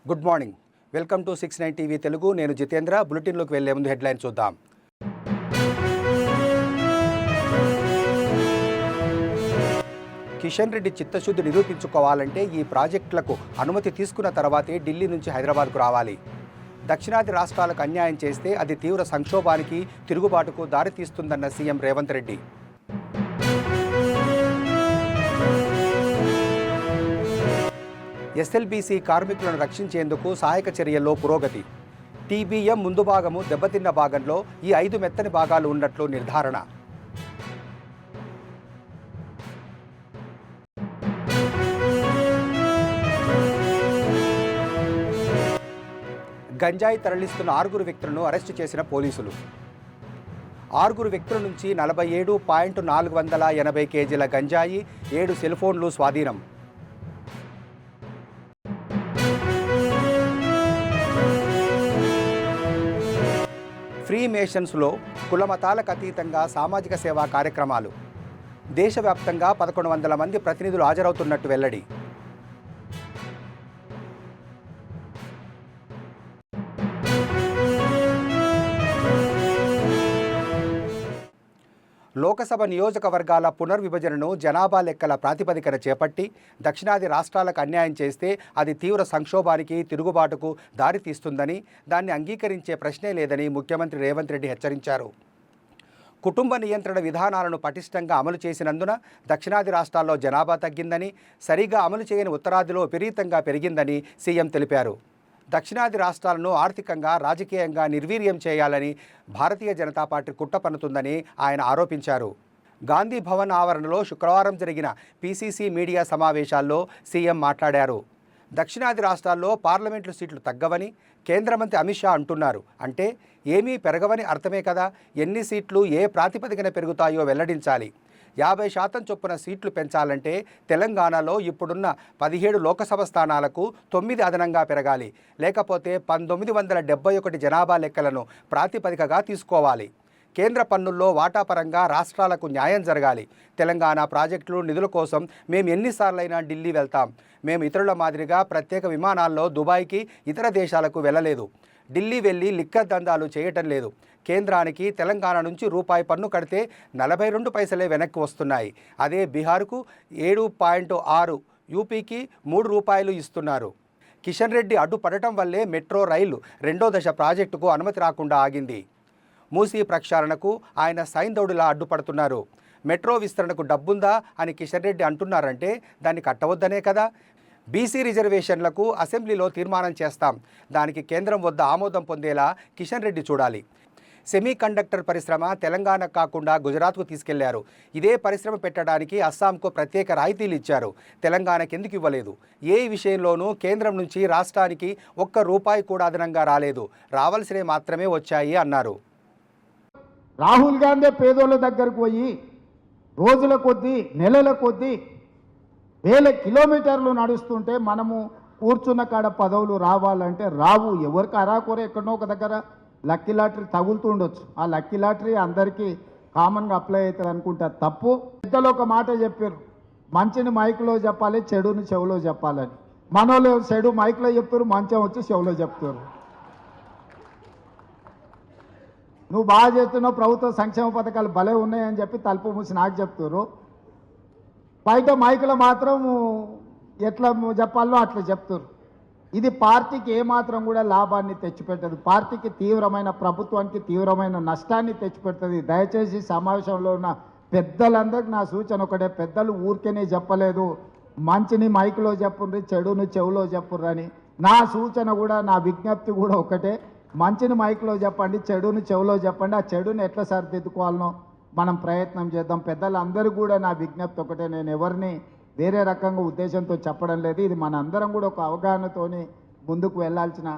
Good morning, welcome to 69 TV Telugu. నేను జితేంద్ర. బులెటిన్లోకి వెళ్లే ముందు హెడ్లైన్ చూద్దాం. కిషన్ రెడ్డి చిత్తశుద్ధి నిరూపించుకోవాలంటే ఈ ప్రాజెక్టులకు అనుమతి తీసుకున్న తర్వాతే ఢిల్లీ నుంచి హైదరాబాద్కు రావాలి. దక్షిణాది రాష్ట్రాలకు అన్యాయం చేస్తే అది తీవ్ర సంక్షోభానికి, తిరుగుబాటుకు దారితీస్తుందన్న సీఎం రేవంత్ రెడ్డి. ఎస్ఎల్బీసీ కార్మికులను రక్షించేందుకు సహాయక చర్యల్లో పురోగతి. టీబీఎం ముందు భాగము దెబ్బతిన్న భాగంలో ఈ 5 మెత్తని భాగాలు ఉన్నట్లు నిర్ధారణ. గంజాయి తరలిస్తున్న 6 వ్యక్తులను అరెస్టు చేసిన పోలీసులు. 6 వ్యక్తుల నుంచి 47.480 కేజీల గంజాయి, 7 సెల్ ఫోన్లు స్వాధీనం. ఫ్రీ మేషన్స్లో కులమతాలకు అతీతంగా సామాజిక సేవా కార్యక్రమాలు. దేశవ్యాప్తంగా 1100 మంది ప్రతినిధులు హాజరవుతున్నట్టు వెల్లడి. లోకసభ నియోజకవర్గాల పునర్విభజనను జనాభా లెక్కల ప్రాతిపదికన చేపట్టి దక్షిణాది రాష్ట్రాలకు అన్యాయం చేస్తే అది తీవ్ర సంక్షోభానికి, తిరుగుబాటుకు దారితీస్తుందని, దాన్ని అంగీకరించే ప్రశ్నే లేదని ముఖ్యమంత్రి రేవంత్ రెడ్డి హెచ్చరించారు. కుటుంబ నియంత్రణ విధానాలను పటిష్టంగా అమలు చేసినందున దక్షిణాది రాష్ట్రాల్లో జనాభా తగ్గిందని, సరిగా అమలు చేయని ఉత్తరాదిలో విపరీతంగా పెరిగిందని సీఎం తెలిపారు. దక్షిణాది రాష్ట్రాలను ఆర్థికంగా, రాజకీయంగా నిర్వీర్యం చేయాలని భారతీయ జనతా పార్టీ కుట్ర పన్నుతుందని ఆయన ఆరోపించారు. గాంధీ భవన్ ఆవరణలో శుక్రవారం జరిగిన పీసీసీ మీడియా సమావేశాల్లో సీఎం మాట్లాడారు. దక్షిణాది రాష్ట్రాల్లో పార్లమెంటు సీట్లు తగ్గవని కేంద్ర మంత్రి అమిత్ షా అంటున్నారు. అంటే ఏమీ పెరగవని అర్థమే కదా. ఎన్ని సీట్లు ఏ ప్రాతిపదికన పెరుగుతాయో వెల్లడించాలి. 50% చొప్పున సీట్లు పెంచాలంటే తెలంగాణలో ఇప్పుడున్న 17 లోకసభ స్థానాలకు 9 అదనంగా పెరగాలి. లేకపోతే 1971 జనాభా లెక్కలను ప్రాతిపదికగా తీసుకోవాలి. కేంద్ర పన్నుల్లో వాటాపరంగా రాష్ట్రాలకు న్యాయం జరగాలి. తెలంగాణ ప్రాజెక్టులు, నిధుల కోసం మేము ఎన్నిసార్లైనా ఢిల్లీ వెళ్తాం. మేము ఇతరుల మాదిరిగా ప్రత్యేక విమానాల్లో దుబాయ్కి, ఇతర దేశాలకు వెళ్ళలేదు. ఢిల్లీ వెళ్ళి లిక్కర్ దందాలు చేయటం లేదు. కేంద్రానికి తెలంగాణ నుంచి రూపాయి పన్ను కడితే 42 పైసలే వెనక్కి వస్తున్నాయి. అదే బీహార్కు 7.6, యూపీకి 3 రూపాయలు ఇస్తున్నారు. కిషన్ రెడ్డి అడ్డుపడటం వల్లే మెట్రో రైలు 2వ దశ ప్రాజెక్టుకు అనుమతి రాకుండా ఆగింది. మూసీ ప్రక్షాళనకు ఆయన సైంధవుడిలా అడ్డుపడుతున్నారు. మెట్రో విస్తరణకు డబ్బుందా అని కిషన్ రెడ్డి అంటున్నారంటే దాన్ని కట్టవద్దనే కదా. బీసీ రిజర్వేషన్లకు అసెంబ్లీలో తీర్మానం చేస్తాం. దానికి కేంద్రం వద్ద ఆమోదం పొందేలా కిషన్ రెడ్డి చూడాలి. సెమీ కండక్టర్ పరిశ్రమ తెలంగాణ కాకుండా గుజరాత్కు తీసుకెళ్లారు. ఇదే పరిశ్రమ పెట్టడానికి అస్సాంకు ప్రత్యేక రాయితీలు ఇచ్చారు. తెలంగాణకు ఎందుకు ఇవ్వలేదు? ఏ విషయంలోనూ కేంద్రం నుంచి రాష్ట్రానికి 1 రూపాయి కూడా అదనంగా రాలేదు. రావాల్సినవి మాత్రమే వచ్చాయి అన్నారు. రాహుల్ గాంధీ పేదోళ్ళ దగ్గరకు పోయి రోజుల కొద్దీ, నెలల కొద్దీ, వేల కిలోమీటర్లు నడుస్తుంటే మనము కూర్చున్న కాడ పదవులు రావాలంటే రావు. ఎవరికి అరాకొర ఎక్కడనో ఒక దగ్గర లక్కీ లాటరీ తగులుతుండొచ్చు. ఆ లక్కీ లాటరీ అందరికీ కామన్గా అప్లై అవుతుంది అనుకుంటే తప్పు. పెద్దలు ఒక మాట చెప్పారు, మంచిని మైకులో చెప్పాలి, చెడుని చెవులో చెప్పాలని. మనోళ్ళు చెడు మైకులో చెప్తారు, మంచం వచ్చి చెవులో చెప్తారు. నువ్వు బాగా చేస్తున్నావు, ప్రభుత్వ సంక్షేమ పథకాలు భలే ఉన్నాయని చెప్పి తలుపు మూసి నాకు చెప్తారు. బయట మైకులో మాత్రం ఎట్లా చెప్పాలో అట్లా చెప్తారు. ఇది పార్టీకి ఏమాత్రం కూడా లాభాన్ని తెచ్చిపెట్టదు. పార్టీకి తీవ్రమైన, ప్రభుత్వానికి తీవ్రమైన నష్టాన్ని తెచ్చిపెడుతుంది. దయచేసి సమావేశంలో ఉన్న పెద్దలందరికీ నా సూచన ఒకటే, పెద్దలు ఊరికేనే చెప్పలేదు, మంచిని మైకులో చెప్పుర్రి, చెడుని చెవులో చెప్పుర్రని. నా సూచన కూడా, నా విజ్ఞప్తి కూడా ఒకటే, మంచిని మైకులో చెప్పండి, చెడుని చెవులో చెప్పండి. ఆ చెడుని ఎట్లా సరిదిద్దుకోవాలనో మనం ప్రయత్నం చేద్దాం. పెద్దలందరూ కూడా నా విజ్ఞప్తి ఒకటే, నేను ఎవరిని వేరే రకంగా ఉద్దేశంతో చెప్పడం లేదు. ఇది మన అందరం కూడా ఒక అవగాహనతోని ముందుకు వెళ్ళాల్సిన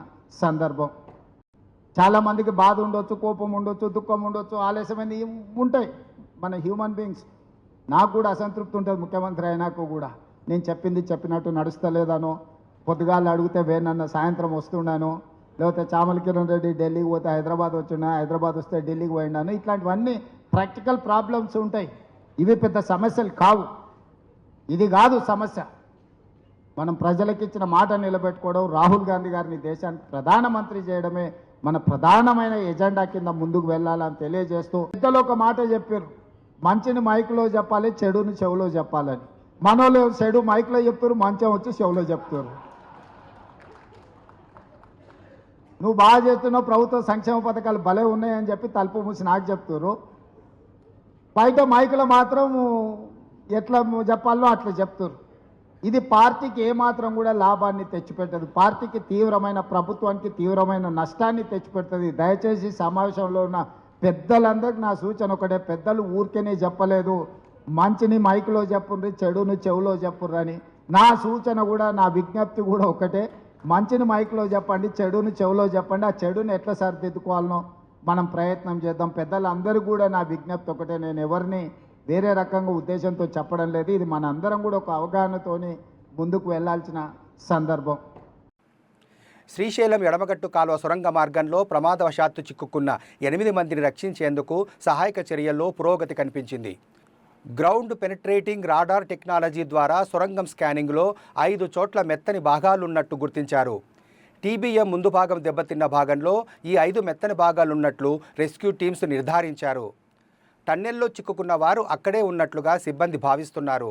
సందర్భం. చాలామందికి బాధ ఉండొచ్చు, కోపం ఉండొచ్చు, దుఃఖం ఉండొచ్చు, ఆలస్యమైంది ఉంటాయి మన హ్యూమన్ బీయింగ్స్. నాకు కూడా అసంతృప్తి ఉంటుంది. ముఖ్యమంత్రి అయినాక కూడా నేను చెప్పింది చెప్పినట్టు నడుస్తలేదనో, పొద్దుగాళ్ళు అడిగితే వేనన్న సాయంత్రం వస్తున్నాను, లేకపోతే చామల కిరణ్ రెడ్డి ఢిల్లీకి పోతే హైదరాబాద్ వచ్చినా, హైదరాబాద్ వస్తే ఢిల్లీకి పోయినాను. ఇట్లాంటివన్నీ ప్రాక్టికల్ ప్రాబ్లమ్స్ ఉంటాయి. ఇవి పెద్ద సమస్యలు కావు. ఇది కాదు సమస్య. మనం ప్రజలకు ఇచ్చిన మాట నిలబెట్టుకోవడం, రాహుల్ గాంధీ గారిని దేశానికి ప్రధానమంత్రి చేయడమే మన ప్రధానమైన ఎజెండా కింద ముందుకు వెళ్ళాలని తెలియజేస్తూ పెద్దలు ఒక మాట చెప్పారు, మంచిని మైకులో చెప్పాలి, చెడుని చెవులో చెప్పాలని. మనోళ్ళు చెడు మైకులో చెప్తారు, మంచం వచ్చి చెవులో చెప్తారు. నువ్వు బాగా చేస్తున్నావు, ప్రభుత్వ సంక్షేమ పథకాలు భలే ఉన్నాయని చెప్పి తలుపు మూసి నాకు చెప్తారు. బయట మైకులో మాత్రం ఎట్లా చెప్పాలో అట్లా చెప్తారు. ఇది పార్టీకి ఏమాత్రం కూడా లాభాన్ని తెచ్చిపెట్టదు. పార్టీకి తీవ్రమైన, ప్రభుత్వానికి తీవ్రమైన నష్టాన్ని తెచ్చిపెడుతుంది. దయచేసి సమావేశంలో ఉన్న పెద్దలందరికీ నా సూచన ఒకటే, పెద్దలు ఊరికేనే చెప్పలేదు, మంచిని మైకులో చెప్పుర్రి, చెడుని చెవులో చెప్పుర్రని. నా సూచన కూడా, నా విజ్ఞప్తి కూడా ఒకటే, మంచిని మైకులో చెప్పండి, చెడుని చెవులో చెప్పండి. ఆ చెడుని ఎట్లా సరిదిద్దుకోవాలనో మనం ప్రయత్నం చేద్దాం. పెద్దలందరూ కూడా నా విజ్ఞప్తి ఒకటే, నేను ఎవరిని వేరే రకంగా ఉద్దేశంతో చెప్పడం లేదు. ఇది మన అందరం కూడా ఒక అవగాహనతోని ముందుకు వెళ్లాల్సిన సందర్భం. శ్రీశైలం ఎడమగట్టు కాలువ సొరంగ మార్గంలో ప్రమాదవశాత్తు చిక్కుకున్న 8 మందిని రక్షించేందుకు సహాయక చర్యల్లో పురోగతి కనిపించింది. గ్రౌండ్ పెనిట్రేటింగ్ రాడార్ టెక్నాలజీ ద్వారా సొరంగం స్కానింగ్లో 5 చోట్ల మెత్తని భాగాలున్నట్టు గుర్తించారు. టీబీఎం ముందు భాగం దెబ్బతిన్న భాగంలో ఈ 5 మెత్తని భాగాలున్నట్లు రెస్క్యూ టీమ్స్ నిర్ధారించారు. టన్నెల్లో చిక్కుకున్న వారు అక్కడే ఉన్నట్లుగా సిబ్బంది భావిస్తున్నారు.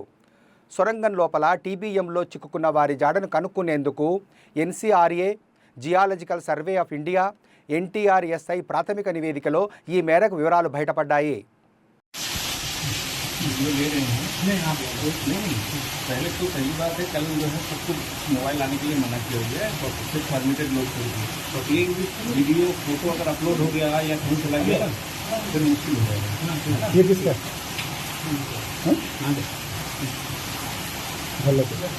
సొరంగం లోపల టీబీఎంలో చిక్కుకున్న వారి జాడను కనుక్కునేందుకు ఎన్సీఆర్ఏ, జియాలజికల్ సర్వే ఆఫ్ ఇండియా, ఎన్టీఆర్ఎస్ఐ ప్రాథమిక నివేదికలో ఈ మేరకు వివరాలు బయటపడ్డాయి. पहले तो सही बात है, कल जो है सबको मोबाइल लाने के लिए मना किया गया है और सबसे परमिटेड लोग कर दिए. तो एक भी वीडियो फोटो अगर अपलोड हो गया या फोन चला गया फिर मुश्किल हो जाएगा. ये किसका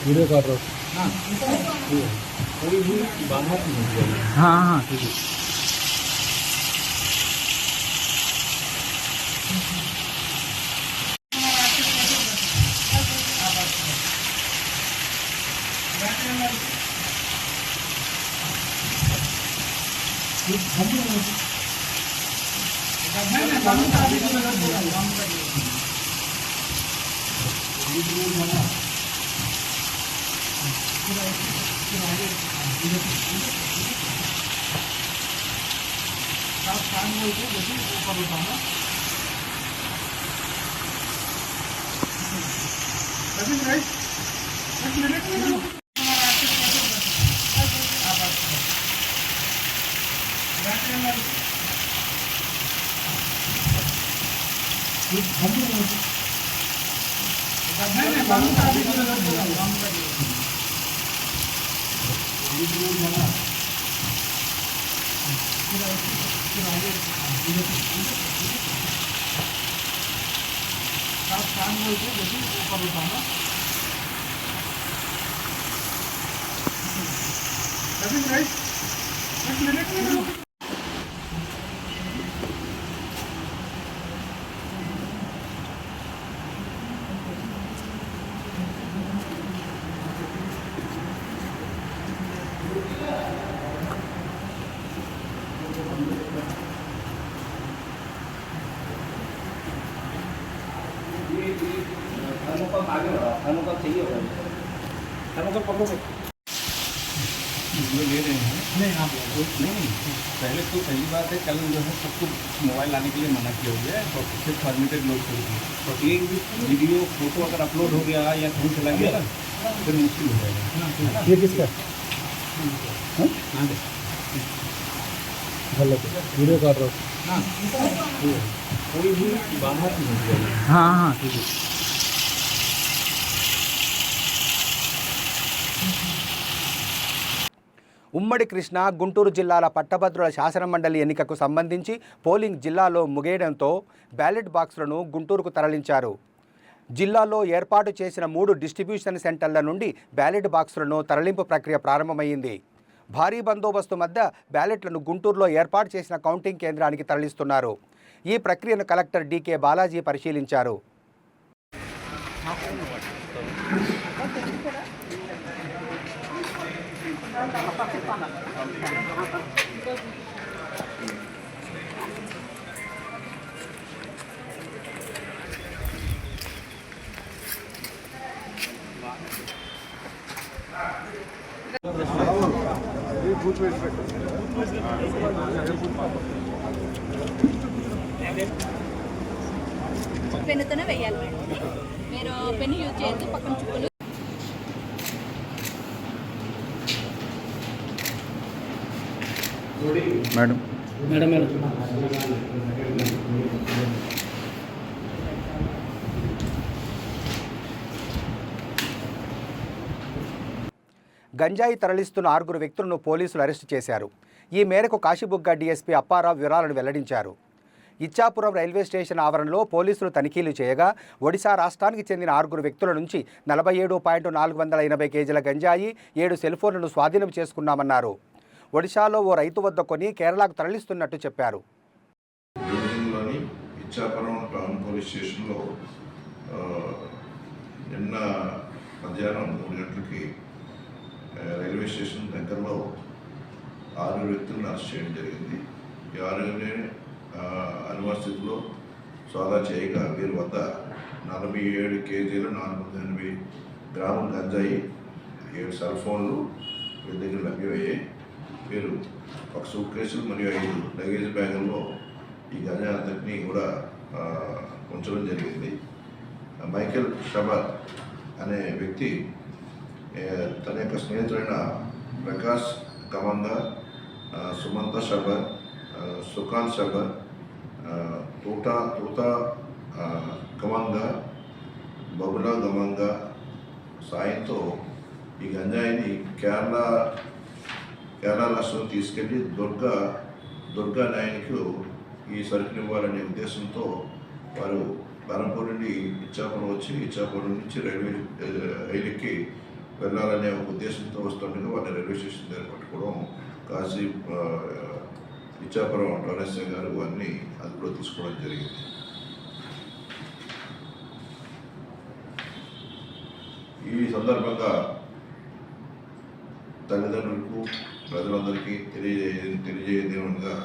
वीडियो काट रहा हूँ. कोई भी बाहर नहीं जाएगा. हाँ हाँ ठीक है. वीडियो ले रहे हैं. नहीं, पहले तो सही बात है, कल जो है सबको मोबाइल लाने के लिए मना किया गया है और सबसे परमिटेड लोग कर दिए. तो एक भी वीडियो फोटो अगर अपलोड हो गया या फोन चला गया फिर मुश्किल हो जाएगा. ये किसका वीडियो काट रहा हूँ. कोई भी बाहर नहीं जाएगा. हाँ हाँ ठीक है. ఉమ్మడి కృష్ణా, గుంటూరు జిల్లాల పట్టభద్రుల శాసనమండలి ఎన్నికకు సంబంధించి పోలింగ్ జిల్లాలో ముగియడంతో బ్యాలెట్ బాక్సులను గుంటూరుకు తరలించారు. జిల్లాలో ఏర్పాటు చేసిన 3 డిస్ట్రిబ్యూషన్ సెంటర్ల నుండి బ్యాలెట్ బాక్సులను తరలింపు ప్రక్రియ ప్రారంభమైంది. భారీ బందోబస్తు మధ్య బ్యాలెట్లను గుంటూరులో ఏర్పాటు చేసిన కౌంటింగ్ కేంద్రానికి తరలిస్తున్నారు. ఈ ప్రక్రియను కలెక్టర్ డీకే బాలాజీ పరిశీలించారు. పెన్నుతోనే వేయాలి మేడం. మీరు పెన్ను యూజ్ చేయొద్దు, పక్కన చుక్కలు. మేడం గంజాయి తరలిస్తున్న 6 వ్యక్తులను పోలీసులు అరెస్టు చేశారు. ఈ మేరకు కాశీబుగ్గ డీఎస్పీ అప్పారావు వివరాలను వెల్లడించారు. ఇచ్చాపురం రైల్వే స్టేషన్ ఆవరణలో పోలీసులు తనిఖీలు చేయగా ఒడిశా రాష్ట్రానికి చెందిన 6 వ్యక్తుల నుంచి 47.480 కేజీల గంజాయి, 7 సెల్ ఫోన్లను స్వాధీనం చేసుకున్నామన్నారు. ఒడిశాలో ఓ రైతు వద్ద కొని కేరళకు తరలిస్తున్నట్టు చెప్పారు. ఢిల్లీలోని ఇచ్చాపురం టౌన్ పోలీస్ స్టేషన్లో నిన్న మధ్యాహ్నం 3 గంటలకి రైల్వే స్టేషన్ దగ్గరలో 6 వ్యక్తులను అరెస్ట్ చేయడం జరిగింది. ఈ 6 అనుమస్థితిలో సోదా చేయగా వీరి వద్ద 47 కేజీల 480 గ్రాముల గంజాయి, 7 సెల్ ఫోన్లు వీరి దగ్గర లభ్యమయ్యాయి. వీరు ఒక సూట్ కేసులు మరియు 5 లగేజ్ బ్యాగుల్లో ఈ గంజాయి అంతటినీ కూడా ఉంచడం జరిగింది. మైకేల్ షబర్ అనే వ్యక్తి తన యొక్క స్నేహితులైన ప్రకాష్ గమంగా, సుమంత షబర్, సుకాంత్ షబర్, తూటా గమంగా, బబులా గమంగా సాయంతో ఈ గంజాయిని కేరళ రాష్ట్రం తీసుకెళ్ళి దుర్గా నాయనికి ఈ సరుకుని ఇవ్వాలనే ఉద్దేశంతో వారు బరంపూర్ నుండి ఇచ్చాపురం వచ్చి ఇచ్చాపురం నుంచి రైలుకి వెళ్ళాలనే ఒక ఉద్దేశంతో వస్తుండగా వాళ్ళని రైల్వే స్టేషన్ దగ్గర పట్టుకోవడం కాశీ ఇచ్చాపురం టోనెస్సే గారు వారిని అదుపులో తీసుకోవడం జరిగింది. ఈ సందర్భంగా తల్లిదండ్రులకు ప్రజలందరికీ తెలియజేయదేమనగా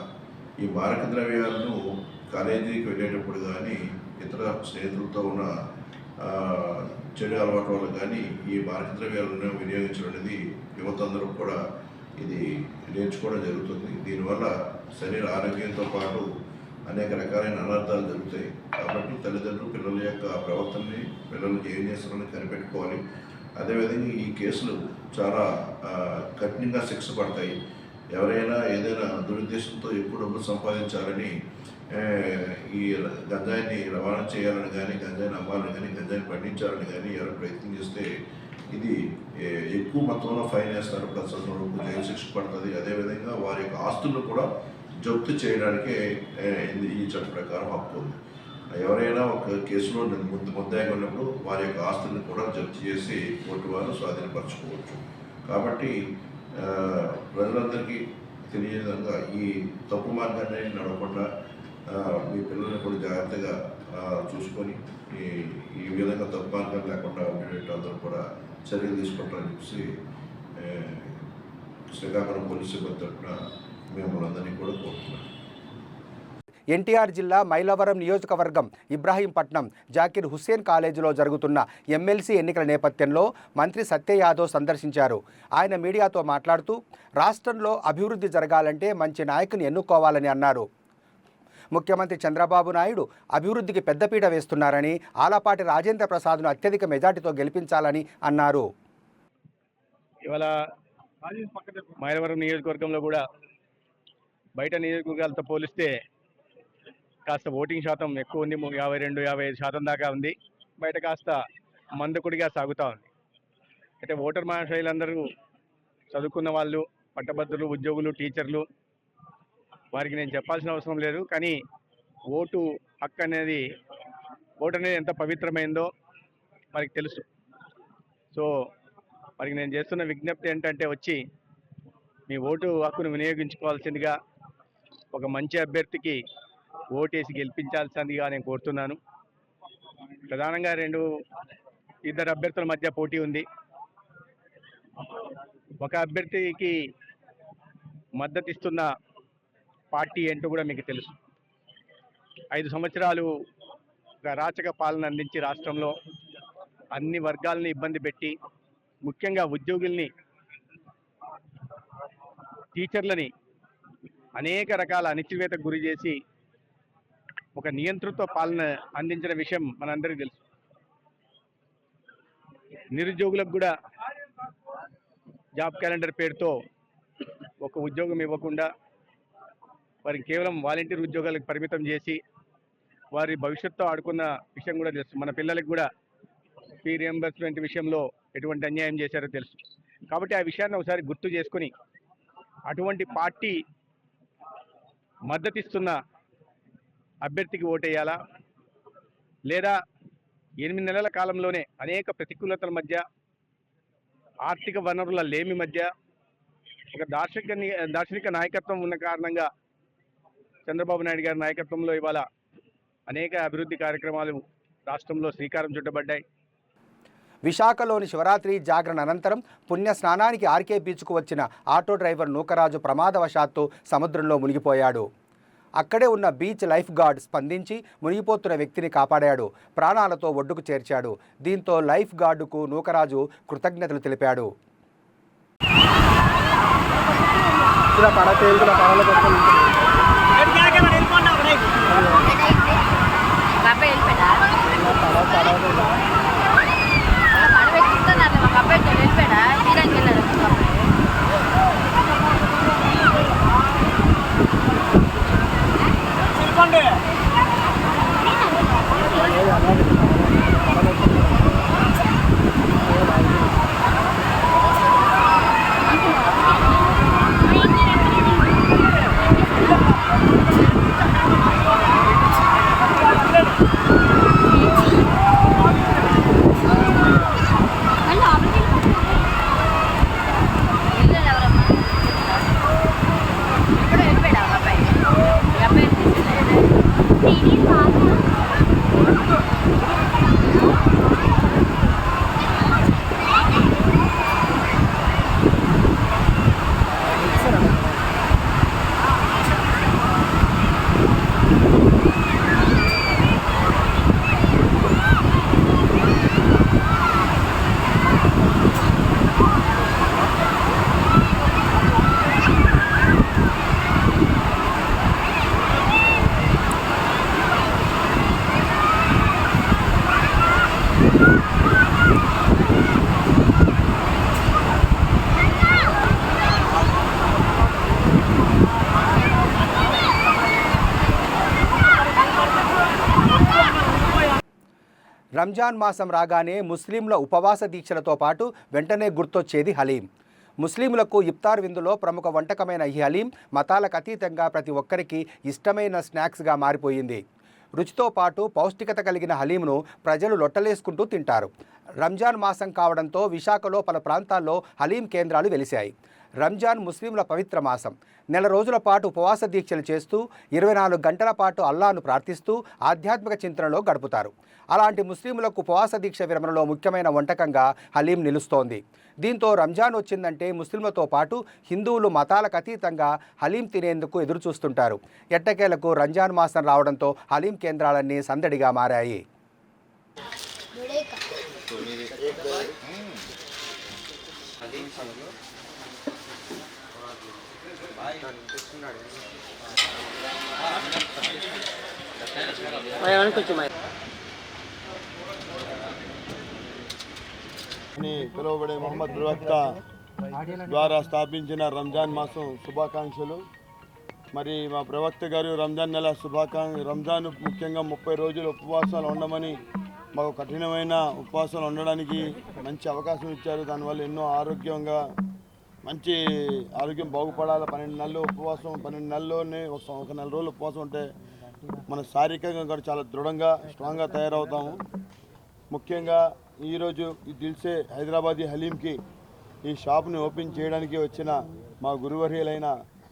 ఈ మారక ద్రవ్యాలను కాలేజీకి వెళ్ళేటప్పుడు కానీ ఇతర స్నేహితులతో ఉన్న చెడు అలవాటు వల్ల కానీ ఈ మారక ద్రవ్యాలను వినియోగించడం అనేది యువత అందరూ కూడా ఇది నేర్చుకోవడం జరుగుతుంది. దీనివల్ల శరీర ఆరోగ్యంతో పాటు అనేక రకాలైన అనర్థాలు జరుగుతాయి. కాబట్టి తల్లిదండ్రులు పిల్లల యొక్క ప్రవర్తనని, పిల్లలు ఏం చేస్తున్నారని కనిపెట్టుకోవాలి. అదేవిధంగా ఈ కేసులు చాలా కఠినంగా శిక్ష పడతాయి. ఎవరైనా ఏదైనా దురుద్దేశంతో ఎక్కువ డబ్బులు సంపాదించాలని ఈ గంజాయిని రవాణా చేయాలని కానీ, గంజాయిని అమ్మాలని కానీ, గంజాయిని పండించాలని కానీ ఎవరు ప్రయత్నం చేస్తే ఇది ఎక్కువ మొత్తంలో ఫైన్ వేస్తారు, ప్లస్ జైలు శిక్ష పడుతుంది. అదేవిధంగా వారి యొక్క ఆస్తులను కూడా జప్తు చేయడానికే ఈ చట్ట ప్రకారం హక్కు ఉంది. ఎవరైనా ఒక కేసులో ముద్దాయిగా ఉన్నప్పుడు వారి యొక్క ఆస్తులను కూడా జప్తు చేసి కోర్టు వారు స్వాధీనపరచుకోవచ్చు. కాబట్టి ప్రజలందరికీ తెలియని విధంగా ఈ తప్పు మార్గాన్ని నడవకుండా మీ పిల్లల్ని కూడా జాగ్రత్తగా చూసుకొని ఈ విధంగా తప్పు మార్గాలు లేకుండా ఉండేటట్టు అందరూ కూడా చర్యలు తీసుకుంటారని చెప్పి శ్రీకాకుళం పోలీసు సిబ్బంది తరఫున మిమ్మల్ని అందరినీ కూడా కోరుతున్నాను. ఎన్టీఆర్ జిల్లా మైలవరం నియోజకవర్గం ఇబ్రాహీంపట్నం జాకిర్ హుస్సేన్ కాలేజీలో జరుగుతున్న ఎమ్మెల్సీ ఎన్నికల నేపథ్యంలో మంత్రి సత్య యాదవ్ సందర్శించారు. ఆయన మీడియాతో మాట్లాడుతూ రాష్ట్రంలో అభివృద్ధి జరగాలంటే మంచి నాయకుని ఎన్నుకోవాలని అన్నారు. ముఖ్యమంత్రి చంద్రబాబు నాయుడు అభివృద్ధికి పెద్దపీట వేస్తున్నారని, ఆలపాటి రాజేంద్ర ప్రసాద్ను అత్యధిక మెజార్టీతో గెలిపించాలని అన్నారు. ఇవాళ మైలవరం నియోజకవర్గంలో కూడా బయట నియోజకవర్గాలతో పోలిస్తే కాస్త ఓటింగ్ శాతం ఎక్కువ ఉంది. 52-55% దాకా ఉంది. బయట కాస్త మందకుడిగా సాగుతూ ఉంది. అయితే ఓటర్ మహాశైలందరూ చదువుకున్న వాళ్ళు, పట్టభద్రులు, ఉద్యోగులు, టీచర్లు, వారికి నేను చెప్పాల్సిన అవసరం లేదు. కానీ ఓటు హక్కు అనేది ఎంత పవిత్రమైందో వారికి తెలుసు. సో వారికి నేను చేస్తున్న విజ్ఞప్తి ఏంటంటే, వచ్చి మీ ఓటు హక్కును వినియోగించుకోవాల్సిందిగా, ఒక మంచి అభ్యర్థికి ఓటేసి గెలిపించాల్సిందిగా నేను కోరుతున్నాను. ప్రధానంగా ఇద్దరు అభ్యర్థుల మధ్య పోటీ ఉంది. ఒక అభ్యర్థికి మద్దతు ఇస్తున్న పార్టీ ఏంటో కూడా మీకు తెలుసు. 5 సంవత్సరాలు అరాచక పాలన అందించి రాష్ట్రంలో అన్ని వర్గాలని ఇబ్బంది పెట్టి, ముఖ్యంగా ఉద్యోగుల్ని టీచర్లని అనేక రకాల అణచివేతకు గురి చేసి ఒక నియంతృత్వ పాలన అందించిన విషయం మనందరికీ తెలుసు. నిరుద్యోగులకు కూడా జాబ్ క్యాలెండర్ పేరుతో ఒక ఉద్యోగం ఇవ్వకుండా వారికి కేవలం వాలంటీర్ ఉద్యోగాలకు పరిమితం చేసి వారి భవిష్యత్తు ఆడుకున్న విషయం కూడా తెలుసు. మన పిల్లలకు కూడా ఫీ రియంబర్స్మెంట్ విషయంలో ఎటువంటి అన్యాయం చేశారో తెలుసు. కాబట్టి ఆ విషయాన్ని ఒకసారి గుర్తు చేసుకుని అటువంటి పార్టీ మద్దతిస్తున్న అభ్యర్థికి ఓటేయాలా, లేదా 8 నెలల కాలంలోనే అనేక ప్రతికూలతల మధ్య, ఆర్థిక వనరుల లేమి మధ్య ఒక దార్శనిక నాయకత్వం ఉన్న కారణంగా చంద్రబాబు నాయుడు గారి నాయకత్వంలో ఇవాళ అనేక అభివృద్ధి కార్యక్రమాలు రాష్ట్రంలో శ్రీకారం చుట్టబడ్డాయి. విశాఖలోని శివరాత్రి జాగరణ అనంతరం పుణ్య స్నానానికి ఆర్కే బీచ్కు వచ్చిన ఆటో డ్రైవర్ నూకరాజు ప్రమాదవశాత్తు సముద్రంలో మునిగిపోయాడు. అక్కడే ఉన్న బీచ్ లైఫ్ గార్డ్ స్పందించి మునిగిపోతున్న వ్యక్తిని కాపాడాడు, ప్రాణాలతో ఒడ్డుకు చేర్చాడు. దీంతో లైఫ్ గార్డుకు నూకరాజు కృతజ్ఞతలు తెలిపాడు. రంజాన్ మాసం రాగానే ముస్లింల ఉపవాస దీక్షలతో పాటు వెంటనే గుర్తొచ్చేది హలీం. ముస్లింలకు ఇఫ్తార్ విందులో ప్రముఖ వంటకమైన ఈ హలీం మతాలకు అతీతంగా ప్రతి ఒక్కరికి ఇష్టమైన స్నాక్స్గా మారిపోయింది. రుచితో పాటు పౌష్టికత కలిగిన హలీంను ప్రజలు లొట్టలేసుకుంటూ తింటారు. రంజాన్ మాసం కావడంతో విశాఖలో పలు ప్రాంతాల్లో హలీం కేంద్రాలు వెలిశాయి. రంజాన్ ముస్లింల పవిత్ర మాసం. నెల రోజుల పాటు ఉపవాస దీక్షలు చేస్తూ 24 గంటల పాటు అల్లాను ప్రార్థిస్తూ ఆధ్యాత్మిక చింతనలో గడుపుతారు. అలాంటి ముస్లింలకు ఉపవాస దీక్ష విరమణలో ముఖ్యమైన వంటకంగా హలీం నిలుస్తోంది. దీంతో రంజాన్ వచ్చిందంటే ముస్లింలతో పాటు హిందువులు మతాలకు అతీతంగా హలీం తినేందుకు ఎదురుచూస్తుంటారు. ఎట్టకేలకు రంజాన్ మాసం రావడంతో హలీం కేంద్రాలన్నీ సందడిగా మారాయి. పిలువబడే మొహమ్మద్ ప్రవక్త ద్వారా స్థాపించిన రంజాన్ మాసం శుభాకాంక్షలు. మరి మా ప్రవక్త గారు రంజాన్ నెల రంజాన్ ముఖ్యంగా 30 రోజులు ఉపవాసాలు ఉండమని మాకు కఠినమైన ఉపవాసాలు ఉండడానికి మంచి అవకాశం ఇచ్చారు. దానివల్ల ఎన్నో మంచి ఆరోగ్యం బాగుపడాలి. 12 నెలలు ఉపవాసం, 12 నెలల్లోనే ఒక నెల రోజులు ఉపవాసం ఉంటే మన శారీరకంగా కూడా చాలా దృఢంగా స్ట్రాంగ్గా తయారవుతాము. ముఖ్యంగా ఈరోజు ఈ దిల్సే హైదరాబాదీ హలీంకి ఈ షాప్ని ఓపెన్ చేయడానికి వచ్చిన మా గురువర్యులైన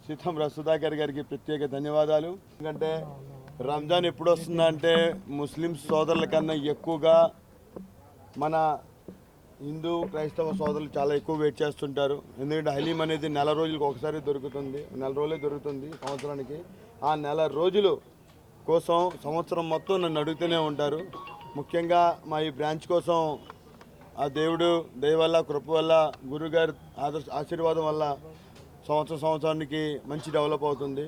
సీతం సుధాకర్ గారికి ప్రత్యేక ధన్యవాదాలు. ఎందుకంటే రంజాన్ ఎప్పుడు వస్తుందంటే ముస్లిం సోదరుల కన్నా ఎక్కువగా మన హిందూ క్రైస్తవ సోదరులు చాలా ఎక్కువ వెయిట్ చేస్తుంటారు. ఎందుకంటే హలీం అనేది నెల రోజులకు ఒకసారి దొరుకుతుంది, నెల రోజులే దొరుకుతుంది సంవత్సరానికి. ఆ నెల రోజులు కోసం సంవత్సరం మొత్తం నన్ను అడుగుతూనే ఉంటారు. ముఖ్యంగా మా ఈ బ్రాంచ్ కోసం ఆ దేవుడు దయ వల్ల, కృప వల్ల, గురుగారి ఆశీర్వాదం వల్ల సంవత్సరానికి మంచి డెవలప్ అవుతుంది.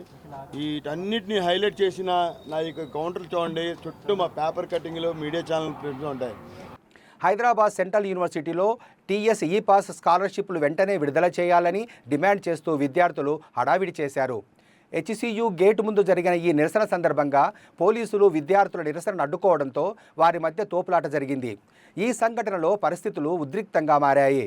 వీటన్నిటిని హైలైట్ చేసిన నా యొక్క కౌంటర్ చూడండి, చుట్టూ మా పేపర్ కటింగ్లు మీడియా ఛానల్ ప్రింట్స్ ఉంటాయి. హైదరాబాద్ సెంట్రల్ యూనివర్సిటీలో టీఎస్ ఈ పాస్ స్కాలర్షిప్లు వెంటనే విడుదల చేయాలని డిమాండ్ చేస్తూ విద్యార్థులు హడావిడి చేశారు. హెచ్సియు గేటు ముందు జరిగిన ఈ నిరసన సందర్భంగా పోలీసులు విద్యార్థుల నిరసనను అడ్డుకోవడంతో వారి మధ్య తోపులాట జరిగింది. ఈ సంఘటనలో పరిస్థితులు ఉద్రిక్తంగా మారాయి.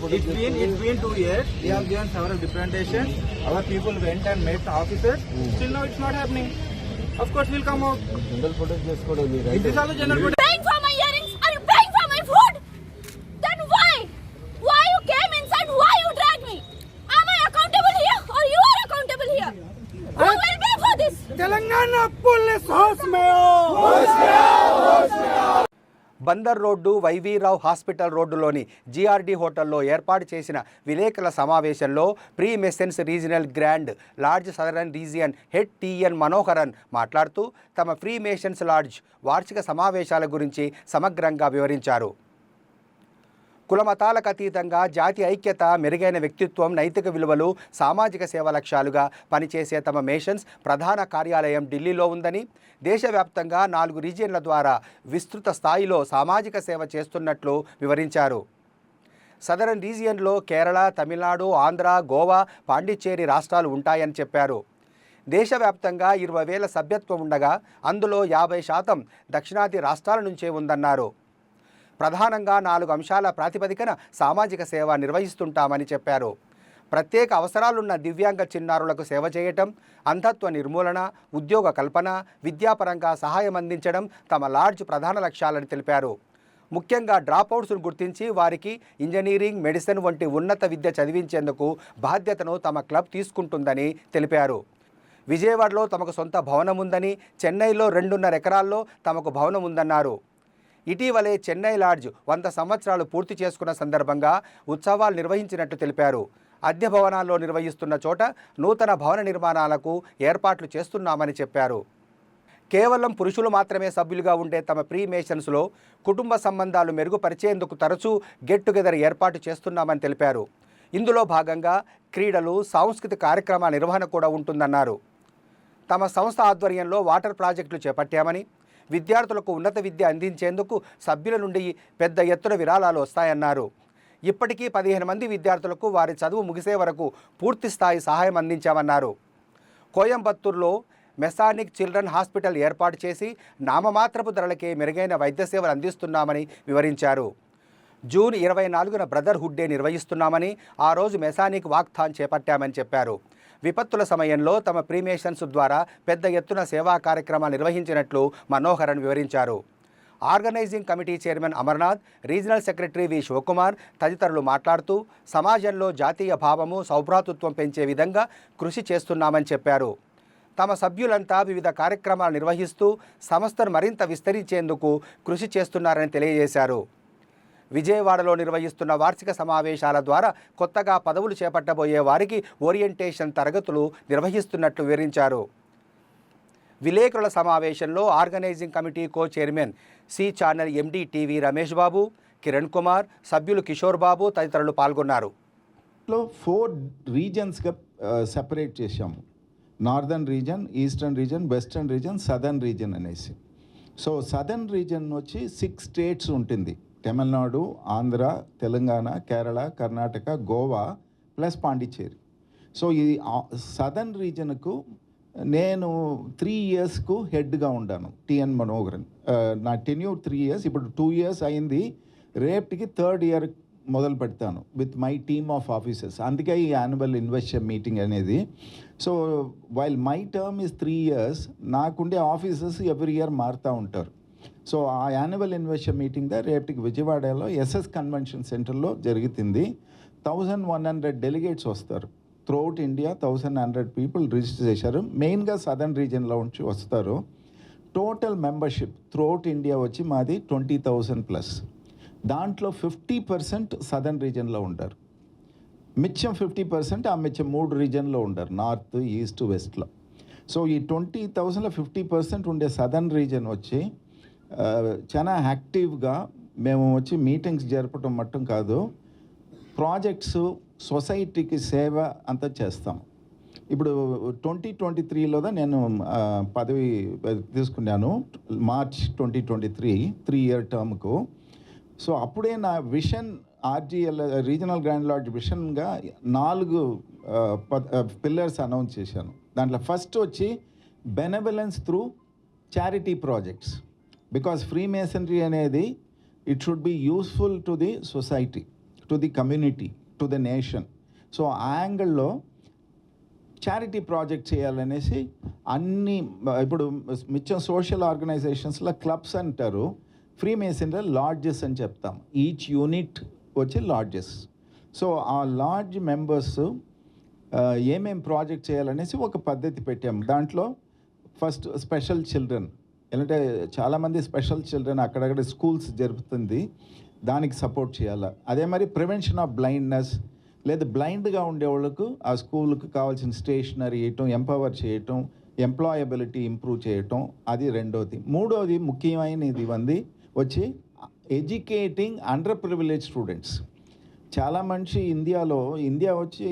It's been 2 years. We have given several representations. Our people went and met the officers. Still now it's not happening. Of course we'll come out. It is also general protest. Paying for my earrings? Are you paying for my food? Then why? Why you came inside? Why you dragged me? Am I accountable here or you are accountable here? Who will pay for this? Telangana police house mein Bandar road Y V Rao hospital రోడ్డులోని GRD హోటల్లో ఏర్పాటు చేసిన విలేకరుల సమావేశంలో freemasons regional grand lodge southern region head T N Manoharan మాట్లాడుతూ తమ free masons LADS వార్షిక సమావేశాల గురించి సమగ్రంగా వివరించారు. కులమతాలకు అతీతంగా జాతి ఐక్యత, మెరుగైన వ్యక్తిత్వం, నైతిక విలువలు, సామాజిక సేవ లక్ష్యాలుగా పనిచేసే తమ మేషన్స్ ప్రధాన కార్యాలయం ఢిల్లీలో ఉందని, దేశవ్యాప్తంగా 4 రీజియన్ల ద్వారా విస్తృత స్థాయిలో సామాజిక సేవ చేస్తున్నట్లు వివరించారు. సదరన్ రీజియన్లో కేరళ, తమిళనాడు, ఆంధ్ర, గోవా, పాండిచ్చేరి రాష్ట్రాలు ఉంటాయని చెప్పారు. దేశవ్యాప్తంగా 20,000 సభ్యత్వం ఉండగా అందులో 50% దక్షిణాది రాష్ట్రాల నుంచే ఉందన్నారు. ప్రధానంగా 4 అంశాల ప్రాతిపదికన సామాజిక సేవ నిర్వహిస్తుంటామని చెప్పారు. ప్రత్యేక అవసరాలున్న దివ్యాంగ చిన్నారులకు సేవ చేయటం, అంధత్వ నిర్మూలన, ఉద్యోగ కల్పన, విద్యాపరంగా సహాయం అందించడం తమ లాడ్జ్ ప్రధాన లక్ష్యాలని తెలిపారు. ముఖ్యంగా డ్రాప్అవుట్స్ను గుర్తించి వారికి ఇంజనీరింగ్, మెడిసిన్ వంటి ఉన్నత విద్య చదివించేందుకు బాధ్యతను తమ క్లబ్ తీసుకుంటుందని తెలిపారు. విజయవాడలో తమకు సొంత భవనం ఉందని, చెన్నైలో 2.5 ఎకరాల్లో తమకు భవనం ఉందన్నారు. ఇటీవలే చెన్నై లాడ్జ్ 100 సంవత్సరాలు పూర్తి చేసుకున్న సందర్భంగా ఉత్సవాలు నిర్వహించినట్లు తెలిపారు. అద్దె భవనాల్లో నిర్వహిస్తున్న చోట నూతన భవన నిర్మాణాలకు ఏర్పాట్లు చేస్తున్నామని చెప్పారు. కేవలం పురుషులు మాత్రమే సభ్యులుగా ఉండే తమ ప్రీ మేషన్స్లో కుటుంబ సంబంధాలు మెరుగుపరిచేందుకు తరచూ గెట్ టుగెదర్ ఏర్పాటు చేస్తున్నామని తెలిపారు. ఇందులో భాగంగా క్రీడలు, సాంస్కృతిక కార్యక్రమాల నిర్వహణ కూడా ఉంటుందన్నారు. తమ సంస్థ ఆధ్వర్యంలో వాటర్ ప్రాజెక్టులు చేపట్టామని, విద్యార్థులకు ఉన్నత విద్య అందించేందుకు సభ్యుల నుండి పెద్ద ఎత్తున విరాళాలు వస్తాయన్నారు. ఇప్పటికీ 15 మంది విద్యార్థులకు వారి చదువు ముగిసే వరకు పూర్తి స్థాయి సహాయం అందించామన్నారు. కోయంబత్తూరులో మెసానిక్ చిల్డ్రన్ హాస్పిటల్ ఏర్పాటు చేసి నామమాత్రపు ధరలకే మెరుగైన వైద్య సేవలు అందిస్తున్నామని వివరించారు. జూన్ 24న బ్రదర్హుడ్ డే నిర్వహిస్తున్నామని, ఆ రోజు మెసానిక్ వాక్థాన్ చేపట్టామని చెప్పారు. విపత్తుల సమయంలో తమ ప్రీమేషన్స్ ద్వారా పెద్ద ఎత్తున సేవా కార్యక్రమాలు నిర్వహించినట్లు మనోహరన్ వివరించారు. Organising committee chairman Amarnath, regional secretary V Shivakumar తదితరులు మాట్లాడుతూ సమాజంలో జాతీయ భావము, సౌభ్రాతృత్వం పెంచే విధంగా కృషి చేస్తున్నామని చెప్పారు. తమ సభ్యులంతా వివిధ కార్యక్రమాలు నిర్వహిస్తూ సంస్థను మరింత విస్తరించేందుకు కృషి చేస్తున్నారని తెలియజేశారు. విజయవాడలో నిర్వహిస్తున్న వార్షిక సమావేశాల ద్వారా కొత్తగా పదవులు చేపట్టబోయే వారికి ఓరియంటేషన్ తరగతులు నిర్వహిస్తున్నట్లు వివరించారు. విలేకరుల సమావేశంలో organising committee co chairman C channel MD TV Ramesh Babu, Kiran Kumar, సభ్యులు కిషోర్ బాబు తదితరులు పాల్గొన్నారు. 4 రీజన్స్గా సెపరేట్ చేశాము. Northern region, eastern region, western region, southern region అనేసి. సో సదర్న్ రీజన్ వచ్చి 6 స్టేట్స్ ఉంటుంది. తమిళనాడు, ఆంధ్ర, తెలంగాణ, కేరళ, కర్ణాటక, గోవా ప్లస్ పాండిచ్చేరి. సో ఈ సదర్న్ రీజన్కు నేను 3 ఇయర్స్కు హెడ్గా ఉన్నాను, టిఎన్ మనోహరన్. నా టెన్యూర్ 3 ఇయర్స్, ఇప్పుడు 2 ఇయర్స్ అయింది. రేపటికి 3rd ఇయర్ మొదలు పెడతాను with my team of officers. అందుకే ఈ యాన్యువల్ ఇన్వెస్టర్ మీటింగ్ అనేది. So while my term is 3 years, నాకుండే ఆఫీసర్స్ ఎవ్రీ ఇయర్ మారుతూ ఉంటారు. సో ఆ యాన్యువల్ ఇన్వెస్టర్ మీటింగ్ రేపటికి విజయవాడలో ఎస్ఎస్ కన్వెన్షన్ సెంటర్లో జరుగుతుంది. 1100 డెలిగేట్స్ వస్తారు. త్రూఅవుట్ ఇండియా 1100 పీపుల్ రిజిస్టర్ చేశారు. మెయిన్గా సదర్న్ రీజన్లో నుంచి వస్తారు. టోటల్ మెంబర్షిప్ త్రూఅవుట్ ఇండియా వచ్చి మాది 20,000+. దాంట్లో 50% సదర్న్ రీజన్లో ఉంటారు, మిచ్చం 50% ఆ మిచ్చం 3 రీజన్లో ఉంటారు, నార్త్, ఈస్ట్, వెస్ట్లో. సో ఈ 20,000లో 50% ఉండే సదర్న్ రీజన్ వచ్చి చాలా యాక్టివ్గా మేము వచ్చి మీటింగ్స్ జరపటం మట్టం కాదు, ప్రాజెక్ట్స్, సొసైటీకి సేవ అంతా చేస్తాం. ఇప్పుడు 2023లో నేను పదవి తీసుకున్నాను, మార్చ్ 2023, 3-year టర్మ్కు. సో అప్పుడే నా vision RGL regional grand lodge విషన్గా 4 పిల్లర్స్ అనౌన్స్ చేశాను. దాంట్లో ఫస్ట్ వచ్చి benevolence through charity projects, because freemasonry అనేది it should be useful to the society, to the community, to the nation. So ఆ యాంగిల్లో charity project చేయాలనేసి అన్ని ఇప్పుడు మిచ్చం సోషల్ ఆర్గనైజేషన్స్లో క్లబ్స్ అంటారు, ఫ్రీ మేసనరీ లాడ్జెస్ అని చెప్తాం. ఈచ్ యూనిట్ వచ్చి లాడ్జెస్. సో ఆ లాడ్జ్ మెంబర్స్ ఏమేం ప్రాజెక్ట్ చేయాలనేసి ఒక పద్ధతి పెట్టాము. దాంట్లో ఫస్ట్ స్పెషల్ చిల్డ్రన్, ఎందుకంటే చాలామంది స్పెషల్ చిల్డ్రన్ అక్కడక్కడ స్కూల్స్ జరుపుతుంది, దానికి సపోర్ట్ చేయాలి. అదే మరి ప్రివెన్షన్ ఆఫ్ బ్లైండ్నెస్, లేదా బ్లైండ్గా ఉండేవాళ్ళకు ఆ స్కూల్కి కావాల్సిన స్టేషనరీ ఇవ్వటం, ఎంపవర్ చేయటం, ఎంప్లాయబిలిటీ ఇంప్రూవ్ చేయటం, అది రెండోది. మూడోది ముఖ్యమైనది వచ్చి ఎడ్యుకేటింగ్ అండర్ ప్రివిలేజ్ స్టూడెంట్స్. చాలా మంచి ఇండియా వచ్చి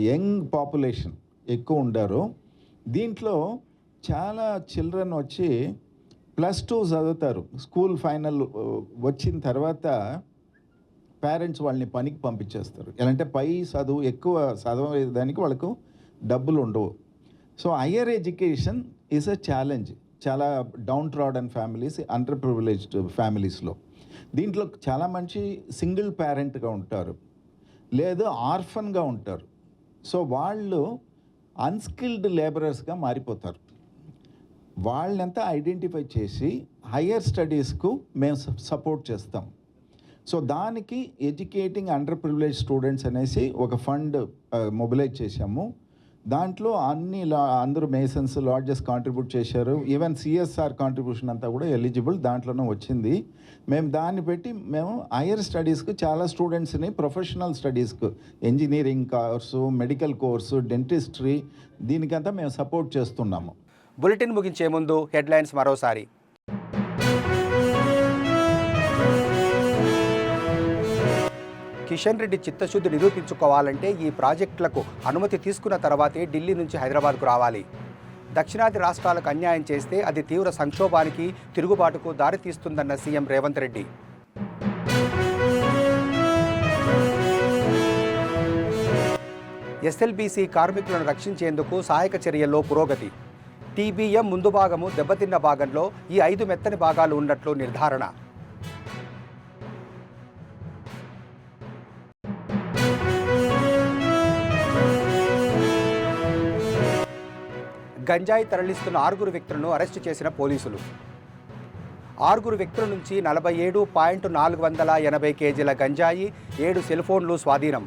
యంగ్ పాపులేషన్ ఎక్కువ ఉండారు. దీంట్లో చాలా చిల్డ్రన్ వచ్చి +2 చదువుతారు, స్కూల్ ఫైనల్ వచ్చిన తర్వాత పేరెంట్స్ వాళ్ళని పనికి పంపించేస్తారు. ఎలాంటే పై చదువు ఎక్కువ చదవడానికి వాళ్ళకు డబ్బులు ఉండవు. So higher education is a challenge చాలా downtrodden families, underprivileged ఫ్యామిలీస్లో. దీంట్లో చాలా మంచి సింగిల్ పేరెంట్గా ఉంటారు, లేదు ఆర్ఫన్గా ఉంటారు. సో వాళ్ళు అన్స్కిల్డ్ లేబరర్స్గా మారిపోతారు. వాళ్ళంతా ఐడెంటిఫై చేసి హయ్యర్ స్టడీస్కు మేము సపోర్ట్ చేస్తాం. సో దానికి ఎడ్యుకేటింగ్ అండర్ ప్రివిలేజ్ స్టూడెంట్స్ అనేసి ఒక ఫండ్ మొబిలైజ్ చేశాము. దాంట్లో అందరూ మేసన్స్, లాడ్జెస్ కాంట్రిబ్యూట్ చేశారు. ఈవెన్ CSR కాంట్రిబ్యూషన్ అంతా కూడా ఎలిజిబుల్ దాంట్లోనే వచ్చింది. మేము దాన్ని పెట్టి మేము హైయర్ స్టడీస్కి చాలా స్టూడెంట్స్ని ప్రొఫెషనల్ స్టడీస్కు, engineering course, medical course, dentistry, దీనికంతా మేము సపోర్ట్ చేస్తున్నాము. బులెటిన్ ముగించే ముందు హెడ్లైన్స్ మరోసారి. కిషన్ రెడ్డి చిత్తశుద్ధి నిరూపించుకోవాలంటే ఈ ప్రాజెక్టులకు అనుమతి తీసుకున్న తర్వాతే ఢిల్లీ నుంచి హైదరాబాద్కు రావాలి. దక్షిణాది రాష్ట్రాలకు అన్యాయం చేస్తే అది తీవ్ర సంక్షోభానికి, తిరుగుబాటుకు దారితీస్తుందన్న సీఎం రేవంత్ రెడ్డి. ఎస్ఎల్బీసీ కార్మికులను రక్షించేందుకు సహాయక చర్యల్లో పురోగతి. టీబీఎం ముందు భాగము దెబ్బతిన్న భాగంలో ఈ 5 మెత్తని భాగాలు ఉన్నట్లు నిర్ధారణ. గంజాయి తరలిస్తున్న 6 వ్యక్తులను అరెస్టు చేసిన పోలీసులు. 6 వ్యక్తుల నుంచి 47.480 కేజీల గంజాయి, 7 సెల్ ఫోన్లు స్వాధీనం.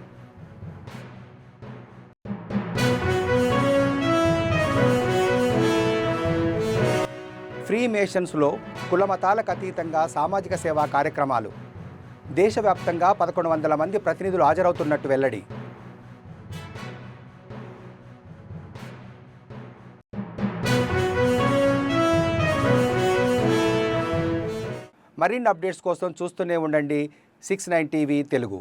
ఫ్రీ మేషన్స్లో కులమతాలకు అతీతంగా సామాజిక సేవా కార్యక్రమాలు. దేశవ్యాప్తంగా 1100 మంది ప్రతినిధులు హాజరవుతున్నట్టు వెల్లడి. మరిన్ని అప్డేట్స్ కోసం చూస్తూనే ఉండండి 69 టీవీ తెలుగు.